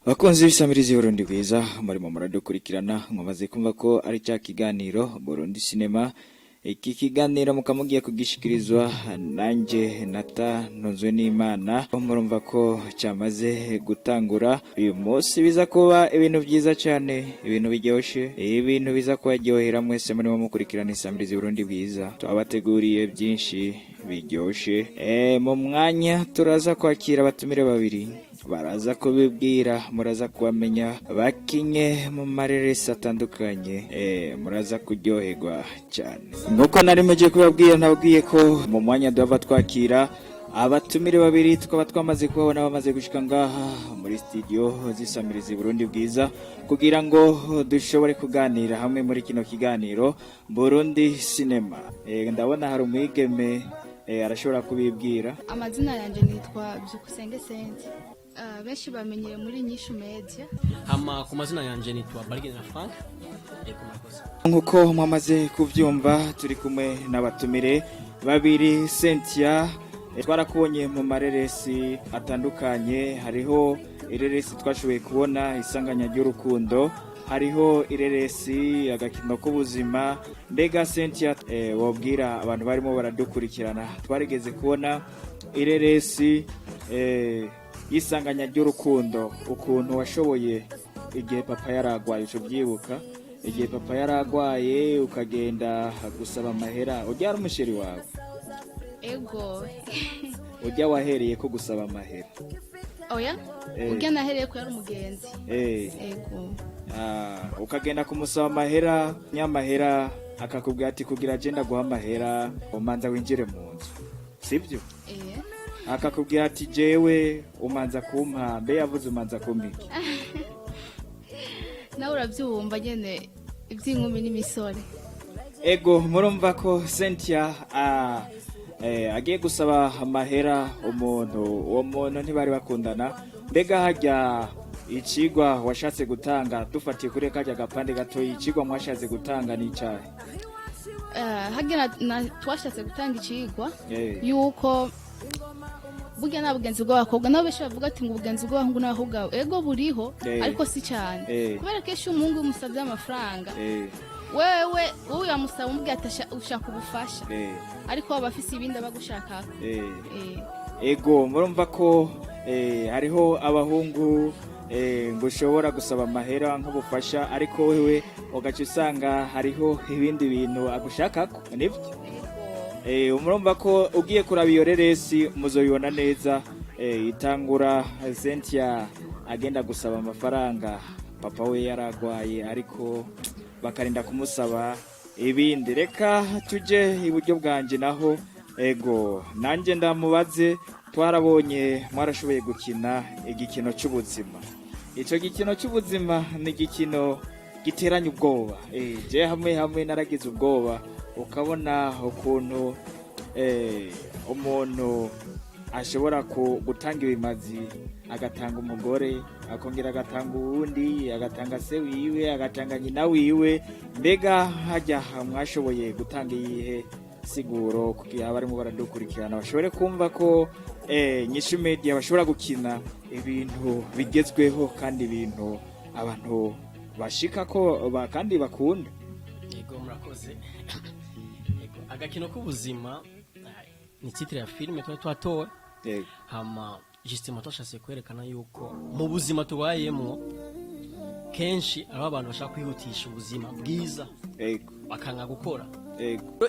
Bakunzi b'isamirizi y'Urundi Rwiza murimo muradukurikirana mwamaze kumva ko ari cya kiganiro Burundi Cinema. Iki kiganiro mukamugiye kugishikirizwa nanje Nata Ntunzwe n'Imana. Murumva ko cyamaze gutangura uyu munsi, biza kuba ibintu byiza cyane, ibintu biryoshe, ibintu biza kubaryohera mwese murimo mukurikirana isamirizi y'Urundi Rwiza. Twabateguriye byinshi biryoshe. Mu mwanya turaza kwakira abatumire babiri, baraza kubibwira, muraza kubamenya, bakinye mu mareresi atandukanye, muraza kuryoherwa cyane. Nuko nari mugiye kubabwira, nabwiye ko mu mwanya duhava twakira abatumire babiri, tukaba twamaze kubabona bamaze gushika ngaha muri studio z'isamirizi Burundi Bwiza, kugira ngo dushobore kuganira hamwe muri kino kiganiro Burundi Cinema. Ndabona hari umwigeme arashobora kubibwira. Amazina yanjye nitwa Byukusenge Sente, benshi bamenyeye muri Nyishu Media. Hama ku mazina yanjye nitwa Barigena Frank. Nkuko mwamaze kuvyumva, turi kumwe n'abatumire babiri. Cynthia, twarakubonye mu mareresi atandukanye, hariho ireresi twashoboye kubona isanganya ry'urukundo, hariho ireresi agakino k'ubuzima. Mbega Cynthia, wabwira abantu barimo baradukurikirana, twarigeze kubona ireresi y'isanganya ry'urukundo, ukuntu washoboye igihe papa yaragwaye, uco byibuka igihe papa yaragwaye ukagenda gusaba amahera, ujya ari umusheri wawe? Ego. Ujya wahereye ko gusaba amahera? Oya, ujya nahereye ko yari umugenzi. Ego. Ukagenda kumusaba amahera, nyamahera akakubwira ati kugira agenda guha amahera umanza winjire mu nzu, sibyo? Akakubwira ati jewe umanza kumpa, mbe yavuze umanza kumpiki? Nawe urabyumva nyene iby'inkumi n'imisore. Ego, murumva ko Cynthia agiye gusaba amahera umuntu, uwo muntu ntibari bakundana. Mbega hajya icigwa washatse gutanga, dufatiye kuri kajya gapande gato, icigwa mwashatse gutanga ni cyahe? Hagera twashatse gutanga icigwa yuko burya nta bugenzi bw'abakobwa, nabo benshi bavuga ati ngo ubugenzi bw'abahungu n'abakobwa ego buriho, ariko si cyane, kubera ko iyo umuhungu umusabye amafaranga, wewe yamusaba umubwira ati ushaka ubufasha, ariko waba afise ibindi abagushaka. Ego, murumva ko hariho abahungu ngo ushobora gusaba amahera nk'ubufasha, ariko wewe ugaca usanga hariho ibindi bintu agushakako, nibyo? Umurumva ko ugiye kuraba iyo reresi muzobibona neza. Itangura Cynthia agenda gusaba amafaranga, papa we yaragwaye, ariko bakarinda kumusaba ibindi. Reka tuje iburyo bwanje naho. Ego, nanjye ndamubaze, twarabonye mwarashoboye gukina igikino cy'ubuzima. Ico gikino cy'ubuzima ni igikino giteranya ubwoba. Je hamwe naragize ubwoba, ukabona ukuntu umuntu ashobora gutanga ibimazi, agatanga umugore, akongera agatanga uwundi, agatanga se wiwe, agatanga nyina wiwe. Mbega hajya mwashoboye gutanga iyihe siguro kugira abarimo baradukurikirana bashobore kumva ko Nyishu Media bashobora gukina ibintu bigezweho kandi ibintu abantu bashika ko kandi bakunda? Yego, murakoze. Agakino k'ubuzima ni titre ya filime twatowe. Hama justement twashatse kwerekana yuko mu buzima tubayemo kenshi aba abantu bashaka kwihutisha ubuzima bwiza, bakanga gukora.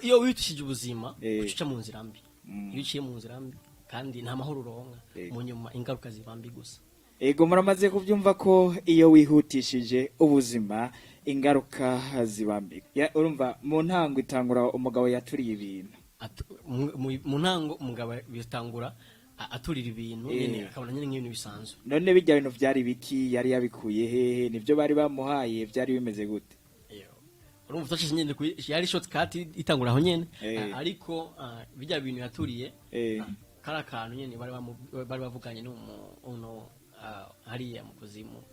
Iyo wihutishije ubuzima uca mu nzira mbi, iyo uciye mu nzira mbi kandi nta mahoro uronka, mu nyuma ingaruka zibambi gusa. Ego, muramaze kubyumva ko iyo wihutishije ubuzima ingaruka zibambi. Urumva mu ntango itangura umugabo yaturiye ibintu, mu ntango umugabo bitangura aturira ibintu, nyene akabona nyene nk'ibintu bisanzwe. None bijya bintu byari biki, yari yabikuye hehe? Nivyo bari bamuhaye, byari bimeze gute? Urumva twashije nyene yari shortcut itangura aho nyene, ariko bijya bintu yaturiye kara kantu nyene bari bavuganye n'umuntu hariya mu kuzimu,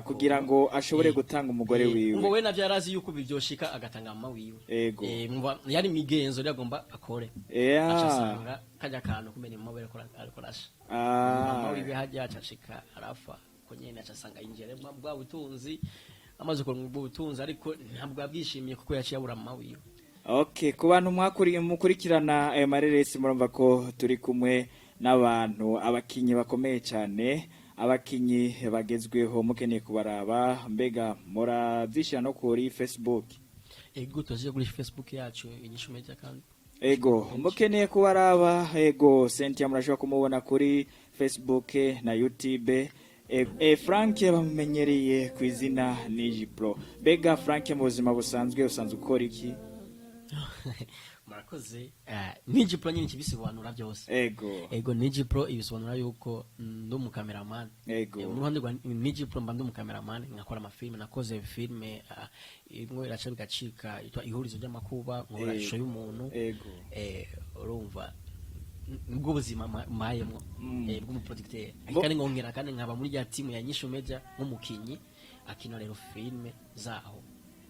kugira ngo ashobore gutanga umugore wiwe. Ngo we navyo yarazi yuko bivyoshika agatanga mama wiwe. Mva yari migenzo ryagomba akore, acasanga kajya kantu kumenya mama we ariko arasha, mama wiwe hajya acashika arafa. uko nyene acasanga injere bwa butunzi amaze kuronka ubwo butunzi ariko ntabwo yabwishimiye kuko yaciye abura amawiwe. Okay, ku bantu mukurikirana ayo mareresi murumva ko turi kumwe n'abantu abakinyi bakomeye cyane, abakinyi bagezweho mukeneye kubaraba, mbega muravyishira no kuri Facebook. Ego tuziye kuri Facebook yacu Inyishu Media kandi. Ego mukeneye kubaraba, ego Cynthia murashobora kumubona kuri Facebook na YouTube. Frank bamumenyereye ku izina Nijipro. Mbega Frank mu buzima busanzwe usanzwe ukora iki? Murakoze. Nijipro nyine kibisobanura byose. Ego Nijipro ibisobanura yuko ndo mu cameraman. Mu ruhande rwa Nijipro mba ndo mu cameraman nkakora amafilme, nakoze filme imwe iraca bigacika itwa ihurizo ry'amakuba nkora isho y'umuntu. Urumva ubwo buzima mayemo bw'umu producteur kandi ngongera kandi nkaba muri ya team ya Nyishu Media nk'umukinyi akina rero filme zaho.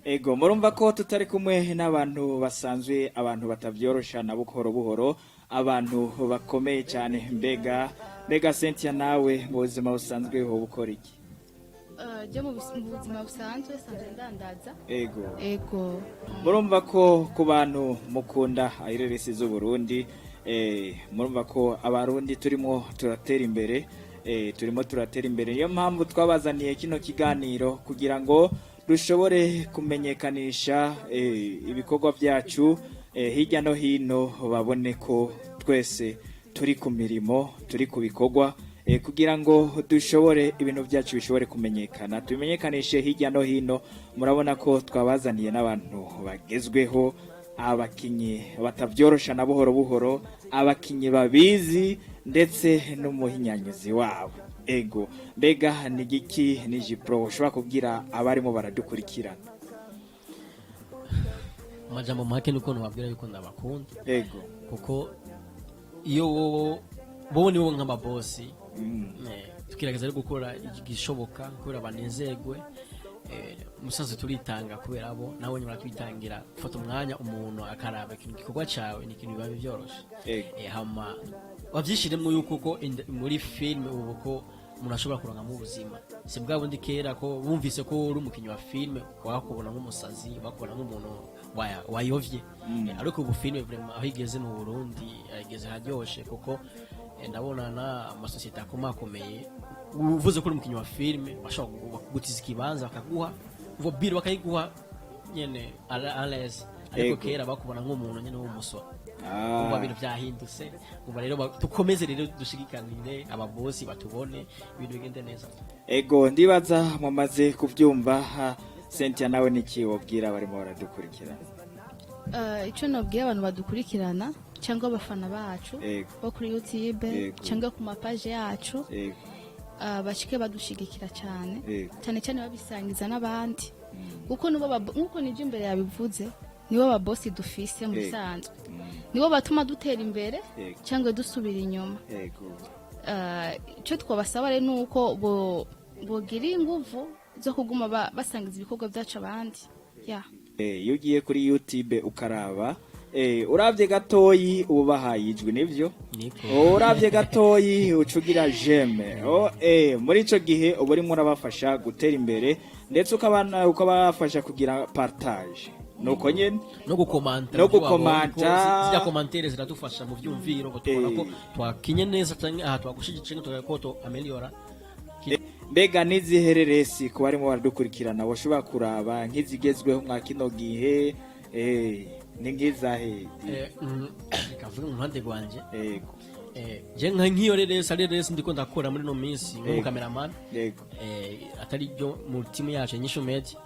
Ego murumva ko tutari kumwe n'abantu basanzwe, abantu batavyorosha na buhoro buhoro, abantu bakomeye cyane. Mbega Cynthia nawe mu buzima busanzwe ho bukora iki? Je mu buzima busanzwe sanzwe ndandaza. Ego murumva ko ku bantu mukunda ayireresi z'u Burundi, murumva ko abarundi turimo turatera imbere, niyo mpamvu twabazaniye kino kiganiro kugira ngo dushobore kumenyekanisha ibikorwa byacu hirya no hino, babone ko twese turi ku mirimo, turi ku bikorwa, kugira ngo dushobore ibintu byacu bishobore kumenyekana, tumenyekanishe hirya no hino. Murabona ko twabazaniye n'abantu bagezweho, abakinyi batavyorosha na buhoro buhoro, abakinyi babizi ndetse n'umuhinyanyuzi wabo. Ego mbega nigiki Nijipro ushobora kubwira abarimo baradukurikirana? Majambo make nuko nubabwira yuko ndabakunda. Ego kuko iyo bo nibo nk'ababosi tukirageza gukora igishoboka kubera banezerwe. Musaze turitanga kubera abo nawe nyuma twitangira gufata umwanya umuntu akaraba ikintu gikorwa cawe ni ikintu biba byoroshe. Hama wavyishiremwe yuko ko muri filme ubu ko umuntu ashobora kuronka mu buzima, si bwa bundi kera ko bumvise ko uri umukinyi wa filme wakubona nk'umusazi, bakubona nk'umuntu wayovye. Ariko ubu filme vraiment aho igeze mu Burundi igeze haryoshe, kuko ndabona na amasosiyete akomakomeye uvuze ko uri umukinyi wa filme bashobora kugutiza ikibanza bakaguha uvo biro bakayiguha nyene alaise. Ariko kera bakubona nk'umuntu nyene w'umusoro. Ubu bintu byahindutse, ubu rero tukomeze rero dushigikanire ababosi batubone ibintu bigende neza. Ego ndibaza mumaze kuvyumva. Cynthia nawe niki wobwira barimo baradukurikirana? Ico nobwira abantu badukurikirana cyangwa abafana bacu bo kuri YouTube cyangwa ku mapaje yacu, bashike badushigikira cyane cyane babisangiza n'abandi, kuko nuko nije imbere yabivuze nibo babosi dufise mu bisanzwe, nibo batuma dutera imbere cyangwa dusubira inyuma. Icyo twabasaba rero nuko bogira inguvu zo kuguma basangiza ibikorwa byacu abandi. Iyo ugiye kuri YouTube ukaraba, uravye gatoyi ubahaye ijwi, nivyo uravye gatoyi ucugira jeme, muri ico gihe uba urimo urabafasha gutera imbere, ndetse ukabafasha kugira partage. Nuko nyene no gukomanta zya commentaires ziradufasha mu byumviro ngo tubona ko twakinye neza cyane, aha twagushigikiye tugakoto ameliora. Mbega nizihereresi ku barimo baradukurikirana bashobora kuraba nk'izigezweho mwa kino gihe, ni ngizahe? Kavuga mu ruhande rwanje, je nk'iyo reresi ndiko ndakora muri no minsi mu cameraman, atari byo mu team yacu Nyishu Media.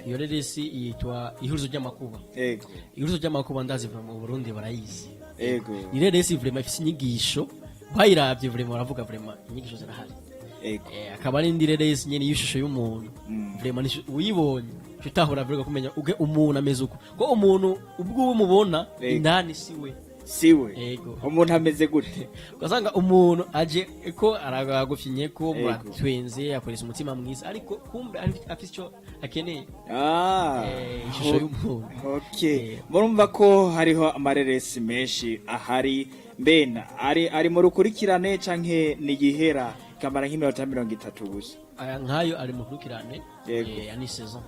Iyo reresi yitwa ihurizo ry'amakuba. Ihurizo ry'amakuba ndazi mu Burundi barayizi. Ni reresi vraiment ifise inyigisho, bayiravye vraiment baravuga vraiment inyigisho zirahari. Akaba ari indi reresi nyene y'ishusho y'umuntu, vraiment uyibonye tutahura vuga kumenya uge umuntu ameze uko, ko umuntu ubwo umubona indani siwe. Umuntu ameze gute? Ugasanga umuntu aje ko aragufyinye ko muratwenze akoreza umutima mwiza, ariko kumbe afite icyo akeneye. Ishusho y'umuntu. Murumva ko hariho amareresi menshi ahari, mbena ari mu rukurikirane canke ni gihera kamara nk'iminota 30 gusa nkayo ari mukurikirane ni saison.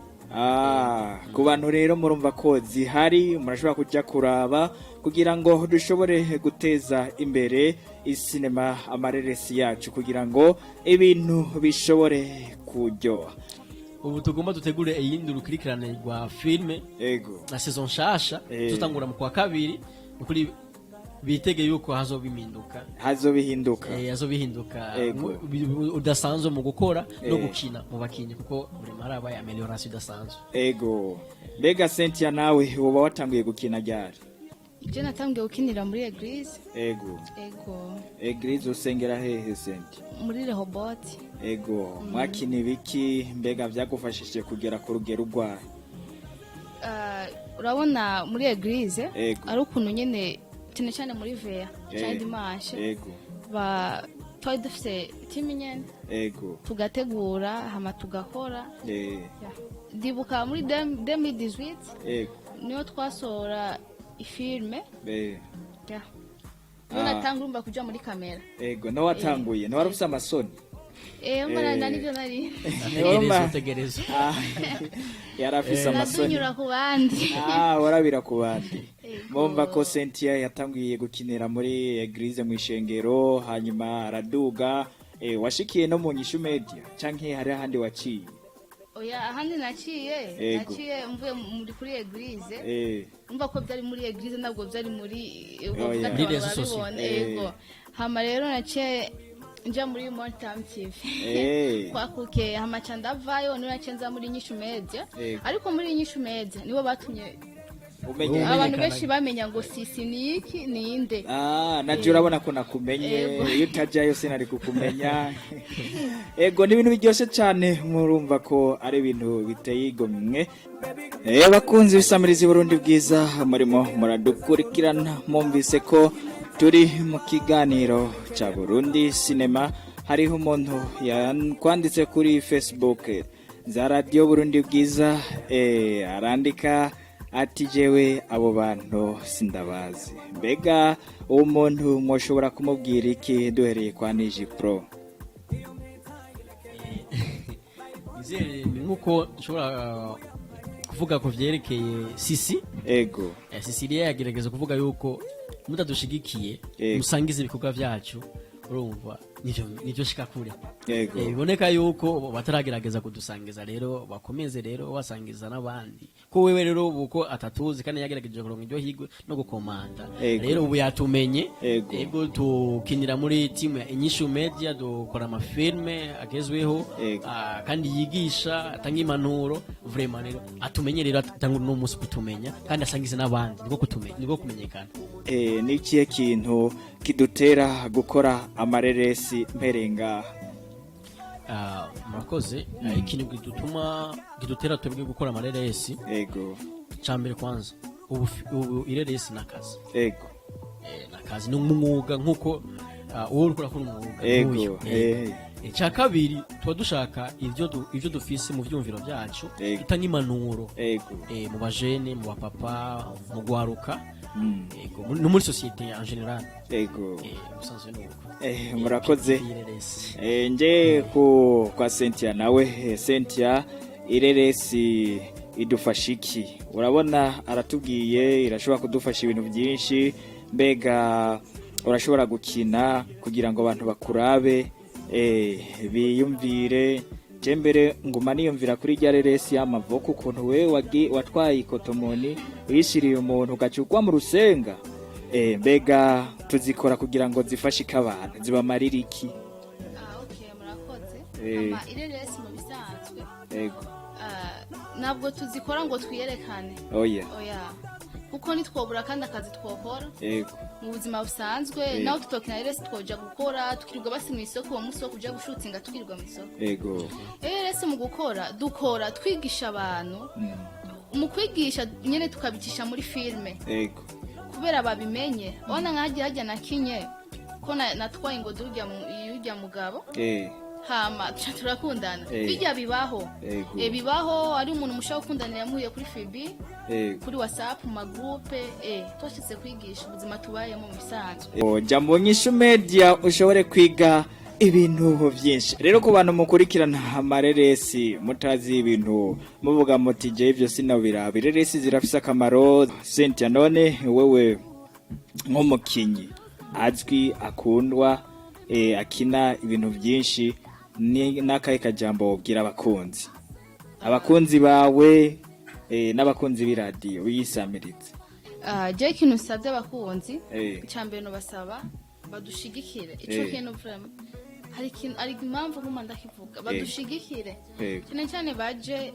Ku bantu rero murumva ko zihari murashobora kujya kuraba kugira ngo dushobore guteza imbere isinema amareresi yacu kugira ngo ibintu bishobore kuryoha. Ubu tugomba dutegure iyindi rukurikirane rwa filme na saison nshasha tutangura mu kwa kabiri kuri bitege yuko hazobihinduka udasanzwe mu gukora no gukina mu bakinyi kuko buri maraba ya amelioration idasanzwe. Mbega Cynthia nawe uba watanguye gukina ryari? Je natangiye gukinira muri Eglise. Eglise usengera hehe Cynthia? Muri Rehoboth. Mwakini biki mbega byagufashije kugera ku rugero rwa? Urabona muri Eglise ari ukuntu nyene cyane muri Vea cyane Dimanche twari dufite timu nyene tugategura hama tugakora ndibuka muri 2018 niyo twasora ifilme natanga urumva kuja muri kamera no watanguye no warufise amasoni umwana nivyo nari tegerezo yarafise amasoni nadunyura ku bandi warabira ku bandi. Momba ko Cynthia yatangiye gukinira muri Eglise mu ishengero hanyuma araduga washikiye no mu Nyishu Media canke hari ahandi waciye? Oya ahandi naciye mvuye muri kuri Eglise umva ko byari muri Eglise ntabwo byari muri hama rero naciye nja muri Montam TV kwakuke hama candavayo niyo nacenza muri Nyishu Media ariko muri Nyishu Media nibo batumye abantu benshi bamenya ngo sisi niki ninde naje urabona ko nakumenye iyo utajyayo sinari kukumenya. N'ibintu byose cyane murumva ko ari ibintu biteye igomwe. Bakunzi bisamiriza Burundi bwiza murimo muradukurikirana mwumvise ko turi mu kiganiro cya Burundi Cinema. Hariho umuntu yakwanditse kuri Facebook za Radio Burundi bwiza arandika ati jewe abo bantu sindabazi. Mbega uwo muntu mwoshobora kumubwira iki duhereye kwa Niji Pro? Nkuko nshobora kuvuga ko vyerekeye Sisi Sisi yagerageza kuvuga yuko mutadushigikiye musangize ibikorwa byacu urumva nivyo shika kure biboneka yuko bataragerageza kudusangiza rero bakomeze rero basangiza n'abandi ko wewe rero uko atatuzi kandi yagerageje kuronka iryo higwe no gukomanda rero ubu yatumenye ego tukinira muri timu ya Nyishu Media dukora amafilme agezweho kandi yigisha atanga impanuro vraiment rero atumenye rero atanga no musi kutumenya kandi asangize n'abandi niko kumenyekana. Ni ikihe kintu kidutera gukora amareresi mperenga? Murakoze ikintu gidutera twebwe gukora amareresi cyambere kwanza ubu ireresi nakazi nakazi n'umwuga nkuko uwo urikora ko umwuga cya kabiri tuba dushaka ivyo dufise mu vyumviro byacu itanga impanuro mu bajene mu bapapa mu gwaruka no muri societe en general murakoze. Nje kwa Cynthia nawe Cynthia ireresi idufashiki urabona aratubwiye irashobora kudufasha ibintu byinshi. Mbega urashobora gukina kugira ngo abantu bakurabe biyumvire jembere nguma niyumvira kuri rya reresi y'amavoko ukuntu we watwaye ikotomoni uyishiriye umuntu ugacukwa mu rusenga. Mbega tuzikora kugira ngo zifashike abantu zibamarira iki? Murakoze. Ireresi mu bisanzwe ntabwo tuzikora ngo twiyerekane kuko nitwobura kandi akazi twokora mu buzima busanzwe naho tutokina resi twoja gukora tukirirwa basi mu isoko uwo munsi wo kuja gushutinga tukirirwa mu isoko resi mu gukora dukora twigisha abantu mu kwigisha nyene tukabicisha muri filme kubera babimenye ona nkagiye hajya nakinye ko natwaye ngo durya mugabo hama turakundana bijya bibaho bibaho ari umuntu mushaka kundanira yamuye kuri Fibi kuri WhatsApp mu magroupe twashitse kwigisha ubuzima tubayemo mu bisanzwe. Jya mu Nyishu Media ushobore kwiga ibintu byinshi rero ku bantu mukurikirana amareresi mutazi ibintu muvuga muti je ivyo sinabira bireresi zirafise akamaro Cynthia none wewe nk'umukinyi azwi akundwa akina ibintu byinshi ni nakaye kajambo wobwira abakunzi bawe n'abakunzi b'iradiyo uyisamiritse je kintu nsabye abakunzi cyambere no basaba badushigikire ico kintu vraiment hari impamvu nkuma ndakivuga badushigikire cyane cyane baje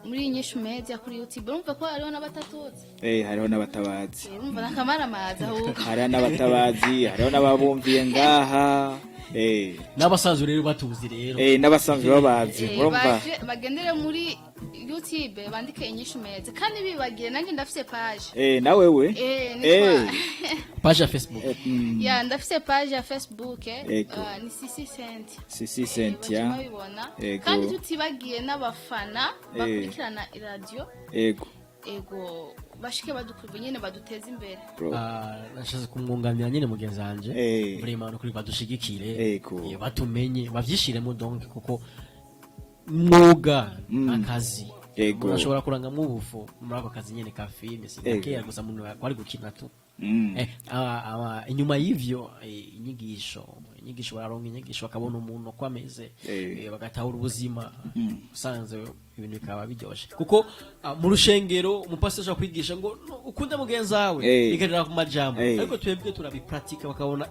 muri inyishu media kuri YouTube urumva ko hariho n'abatatuzi hariho n'abatabazi urumva nakamara amazi ahubwo hariho n'abatabazi hariho n'ababumviye ngaha n'abasanzwe rero batuzi rero n'abasanzwe babazi urumva bagendere muri YouTube bandike inyishu media kandi bibagire nanjye ndafise page nawe we page ya Facebook ya ndafise page ya Facebook ni Sisi Cynthia kandi tutibagiye n'abafana bakurikirana radio ego bashike badukubye nyene baduteza imbere nashaze kumwunganira nyene mugenzi wanje vraiment kuri badushigikire batumenye bavyishiremo donc kuko mwuga akazi urashobora kurangamwo ubufu muri ako kazi nyene ka filime sinakera gusa muntu kwari gukina tu inyuma y'ivyo inyigisho bararonka inyigisho bakabona umuntu ko ameze bagatahura ubuzima usanze ibintu bikaba biryoshe kuko mu rushengero umupasiteri ashobora kwigisha ngo ukunde mugenzi wawe bikarira ku majambo ariko twebwe turabipratika bakabona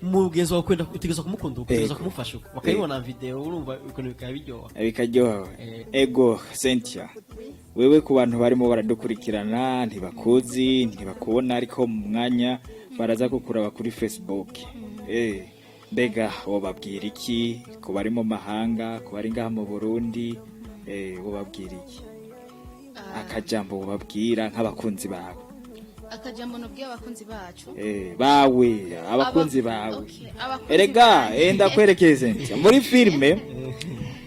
mugenzi wawe kwenda utegeza kumukunda utegeza kumufasha bakayibona video urumva ikintu bikaryoha ego Cynthia wewe ku bantu barimo baradukurikirana ntibakuzi ntibakubona ariko mu mwanya baraza kukuraba kuri Facebook mbega wobabwira iki ku bari mu mahanga ku bari ngaha mu Burundi wobabwira iki akajambo wobabwira nk'abakunzi bawe akajambo no bwiye abakunzi bacu bawe abakunzi bawe erega ndakwerekeze muri filme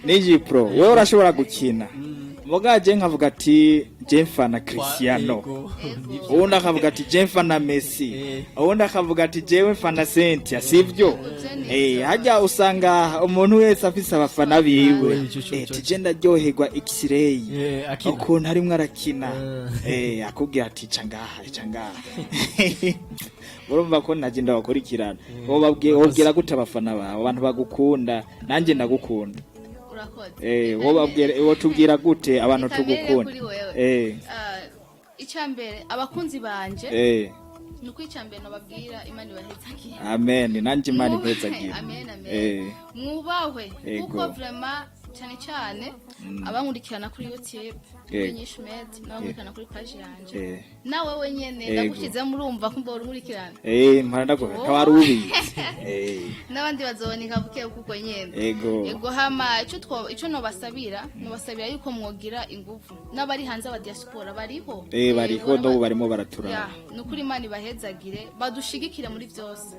Niji Pro wewe urashobora gukina mugaje nkavuga ati Jemfana Cristiano uwundi akavuga ati Jemfana Messi uwundi akavuga ati jewe mfana Cynthia sivyo hajya usanga umuntu wese afise abafana biwe tugenda ryoherwa X-ray ukuntu arimwe arakina akubwira ati cangaha urumva ko nagenda bakurikirana wobabwira gute abafana bawe abantu bagukunda nanjye ndagukunda wotubwira gute abantu tugukunda icambere abakunzi banje nuko icambere nababwira Imana ibahezagiye amen nanjye Imana ibahezagiye amen mwubahwe kuko vraiment cyane abankurikirana kuri YouTube inyishu media n'abankurikirana kuri page yanje nawe wenyene ndagushize murumva ko mbora nkurikirana mpanda ko tawari ubizi n'abandi bazoboneka buke kuko nyene ego hama ico no basabira yuko mwogira ingufu n'abari hanze aba diaspora bariho ndo barimo baraturana nukuri Imana ibahezagire badushigikire muri byose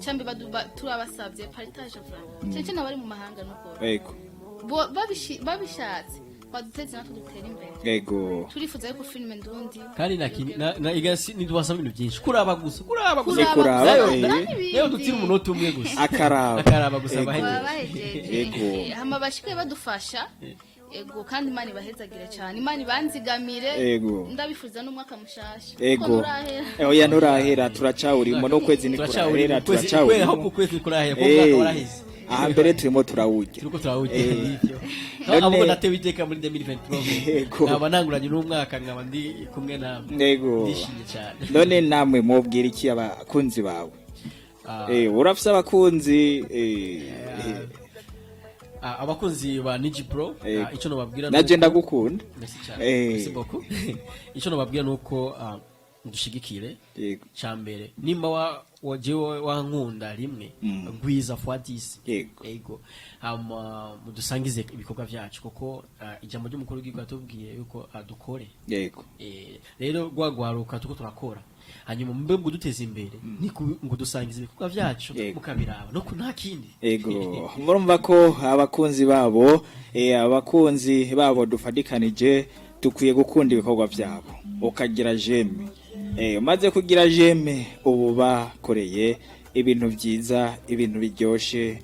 cyambe turabasabye partage franc cyane n'abari mu mahanga nuko babishatse baduteze natwe dutera imbere turifuza yuko filime ndundi kandi na igasi nidubasaba ibintu byinshi kuraba gusa rero dutira umunota umwe gusa akaraba gusa bahejeje hama bashike badufasha kandi Imana ibahezagire cyane Imana ibanzigamire ndabifuza n'umwaka mushasha oya nurahera turacawurimo no kwezi ni kurahera turacawurimo aho kwezi kurahera ko waraheze mbere turimo turawujya ahubwo natewe iteka muri 2023 nkaba nanguranye n'umwaka nkaba ndi kumwe namwe ndishimye cyane none namwe mubwira iki abakunzi bawe urafise abakunzi abakunzi ba Niji Pro ico no babwira naje ndagukunda merci beaucoup ico no babwira nuko dushigikire cyambere nimba wajewe wankunda rimwe gwiza fwadisi ego mudusangize ibikorwa byacu kuko ijambo ry'umukuru w'igihugu atubwiye yuko dukore rero gwagwaruka tuko turakora hanyuma mbe ngo duteze imbere ngo dusangize ibikorwa byacu mukabiraba no nta kindi murumva ko abakunzi babo dufadikanije dukwiye gukunda ibikorwa byabo ukagira jeme umaze kugira jeme ubu bakoreye ibintu byiza ibintu biryoshe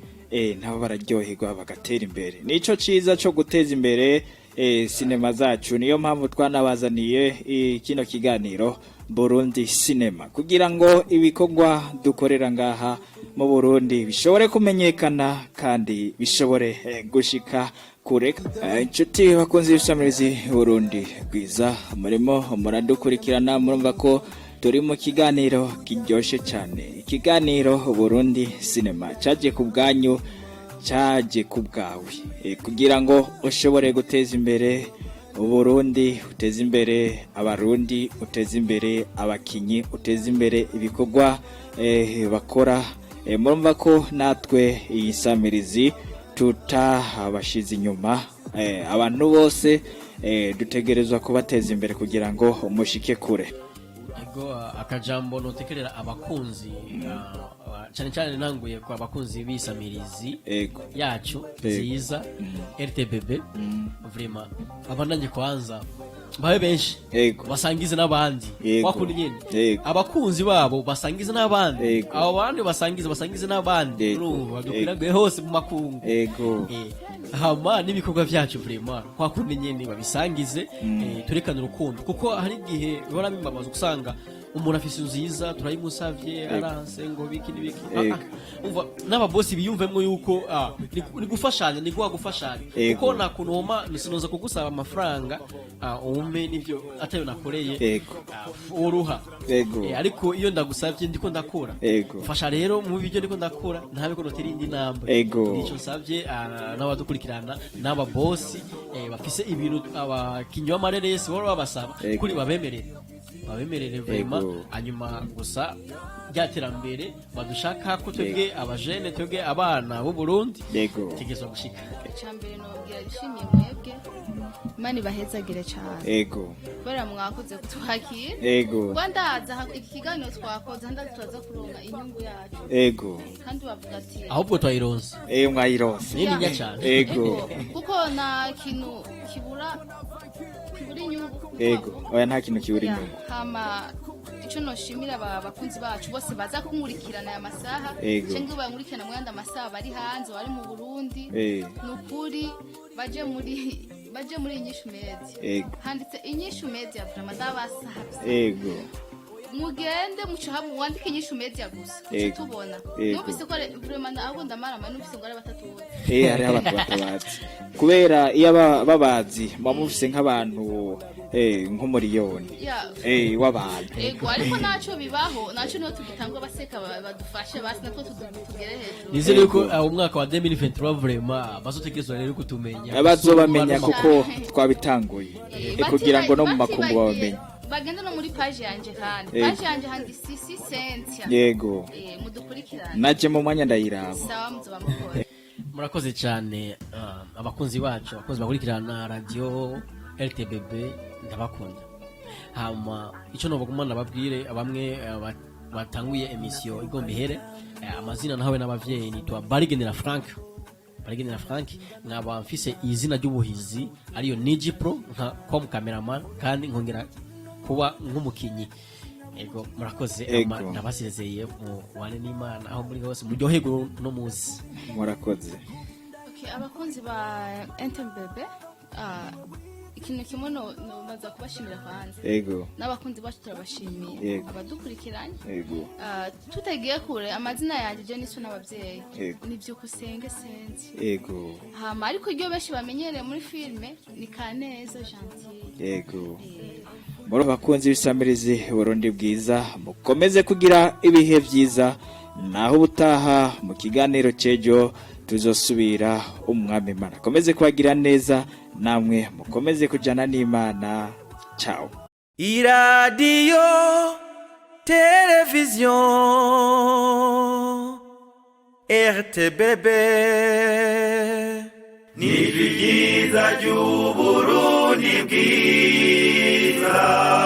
nabo bararyoherwa bagatera imbere. Nico ciza cyo guteza imbere sinema zacu, niyo mpamvu twanabazaniye kino kiganiro Burundi Cinema kugira ngo ibikorwa dukorera ngaha mu Burundi bishobore kumenyekana kandi bishobore gushika kure. Inshuti bakunze ibisamirizi Burundi Bwiza, murimo muradukurikirana, murumva ko turi mu kiganiro kiryoshe cyane, ikiganiro Burundi Cinema caje ku bwanyu, caje ku bwawe, kugira ngo ushobore guteza imbere Uburundi, uteze imbere abarundi, uteze imbere abakinyi, uteze imbere ibikorwa bakora. Murumva ko natwe iyi samirizi tutabashize inyuma, abantu bose dutegerezwa kubateza imbere kugira ngo umushike kure. Akajambo notekerera abakunzi cyane cyane nanguye kwa abakunzi bisamirizi yacu nziza RTBB, vraiment abananye kwanza babe benshi basangize n'abandi wakundi nyene, abakunzi babo basangize n'abandi, abo bandi basangize n'abandi, badukwiragiye hose mu makungu. Hama n'ibikorwa byacu vraiment wakundi nyene babisangize, turekane urukundo, kuko hari igihe bihora bimbabaza usanga umuntu afise nziza turayimusavye aranse ngo biki nibiki, umva n'ababosi biyumvemwe yuko ni gufashanya, ni gufashanya, kuko nakunoma nisinoza kugusaba amafaranga ume nivyo atayo nakoreye uruha, ariko iyo ndagusavye ndiko ndakora, fasha rero mu bivyo ndiko ndakora ntabe ko notera indi namba. Nico nsavye n'abadukurikirana n'ababosi bafise ibintu abakinyi b'amareresi bora babasaba kuri babemerere vraiment, hanyuma gusa byaterambere badushaka ko twebwe abajene, twebwe abana b'u Burundi tegezwa gushika. Cyambere no bwira bishimiye mwebwe, Imana bahezagire cyane. Kubera mwakoze kutwakira. Kwandaza iki kiganiro twakoze ndazaza kuronga inyungu yacu. Kandi bavuga ati ahubwo twayironse. Mwayironse. Ni nya cyane. Kuko na kintu kibura inyungu. Oya nta kintu kibura inyungu. Hama ico noshimira abakunzi bacu bose baza kunkurikirana aya masaha, cyangwa bankurikirana mu yandi amasaha bari hanze bari mu Burundi, nukuri baje muri Inyishu Media. Handitse Inyishu Media vraiment ndabasavye. Mugende mucahamu wandike Inyishu Media gusa tubona. Numvise ko vraiment abo ndamarama numvise ngo ari batatu. Ari abantu batabazi. Kubera iyo babazi bamufise nk'abantu nk'umuriyoni w'abantu. Ariko naco bibaho, naco no tugitangwa baseka badufashe basi natwo tugere hejuru. Nizere yuko umwaka wa 2023 vraiment bazotegerezwa rero kutumenya, bazobamenya kuko twabitanguye kugira ngo no mu makungu bamenye. Bagenda no muri page yanje kandi page yanje handi Sisi Cynthia. Mudukurikirana naje mu mwanya ndayiraba. Sawa muzoba mukora. Murakoze cyane abakunzi bacu, abakunzi bakurikirana radio RTBB, ndabakunda. Hama ico no bagumana babwire bamwe batanguye emission igomba ihere, amazina nawe n'abavyeyi nitwa Barigenera Frank. Nkaba mfise izina ry'ubuhizi ariyo Niji Pro nka com cameraman, kandi nkongera kuba nk'umukinyi. Murakoze, ndabasezeye mu wane n'Imana aho muri hose muryoherwe no muzi. Murakoze. Abakunzi ba RTBB, ikintu kimwe no maza kubashimira hanze. N'abakunzi bacu turabashimiye, abadukurikiranye. Tutagiye kure, amazina yanjye je niso n'abavyeyi. Nivyo kusenge sense. Hama ariko iryo benshi bamenyereye muri filme ni Kaneza Gentil. Muri bakunzi bisamirizi Burundi Bwiza, mukomeze kugira ibihe byiza, naho ubutaha mu kiganiro cejo tuzosubira. Umwami Imana komeze kwagira neza, namwe mukomeze kujana n'Imana. Ciao. Iradio television RTBB ni byiza by'Uburundi Bwiza.